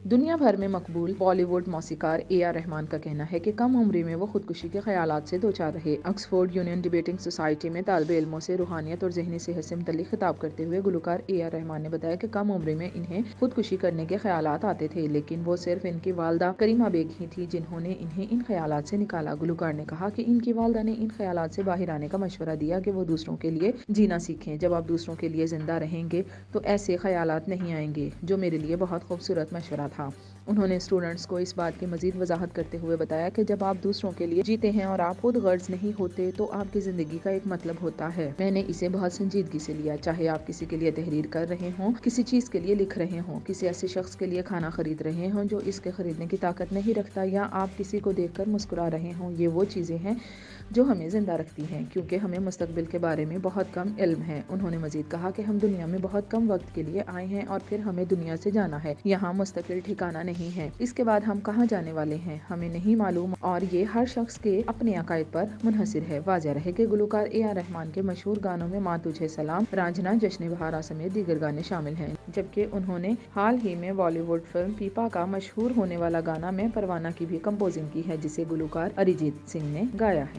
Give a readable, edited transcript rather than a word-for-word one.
दुनिया भर में मकबूल बॉलीवुड मौसीकार ए.आर. रहमान का कहना है कि कम उम्र में वो खुदकुशी के ख्यालात से दो-चार रहे। ऑक्सफोर्ड यूनियन डिबेटिंग सोसाइटी में तालिब इल्मों से रूहानियत और ज़हनी सेहत से मुतल्लिक खिताब करते हुए गुलकार ए.आर. रहमान ने बताया कि कम उम्र में इन्हें खुदकुशी करने के ख्यालात आते थे, लेकिन वो सिर्फ इनकी वालदा करीमा बेग ही थी जिन्होंने इन्हें इन ख्यालात से निकाला। गुलकार ने कहा कि इनकी वालदा ने इन ख्यालात से बाहर आने का मशवरा दिया कि वो दूसरों के लिए जीना सीखें। जब आप दूसरों के लिए जिंदा रहेंगे तो ऐसे ख्यालात नहीं आएंगे, जो मेरे लिए बहुत खूबसूरत मशवरा था। उन्होंने स्टूडेंट्स को इस बात की मजीद वजाहत करते हुए बताया कि जब आप दूसरों के लिए जीते हैं और आप खुद गर्ज नहीं होते तो आपकी ज़िंदगी का एक मतलब होता है। मैंने इसे बहुत संजीदगी से लिया, चाहे आप किसी के लिए तहरीर कर रहे हों, किसी चीज़ के लिए लिख रहे हों, किसी ऐसे शख्स के लिए खाना खरीद रहे हों जो इसके खरीदने की ताकत नहीं रखता, या आप किसी को देखकर मुस्कुरा रहे हों। ये वो चीज़ें हैं जो हमें ज़िंदा रखती हैं, क्योंकि हमें मुस्तकबिल के बारे में बहुत कम इल्म है। उन्होंने मजीद कहा कि हम दुनिया में बहुत कम वक्त के लिए आए हैं और फिर हमें दुनिया से जाना है। यहाँ मुस्तकिल ठिकाना नहीं है, इसके बाद हम कहाँ जाने वाले हैं हमें नहीं मालूम, और ये हर शख्स के अपने अकायद पर मुनहसिर है। वाज़ेह रहे कि गुलकार ए.आर. रहमान के मशहूर गानों में माँ तुझे सलाम, रांझना, जश्न बहारा समेत दीगर गाने शामिल हैं, जबकि उन्होंने हाल ही में बॉलीवुड फिल्म पीपा का मशहूर होने वाला गाना मैं परवाना की भी कंपोजिंग की है, जिसे गुलकार अरिजीत सिंह ने गाया है।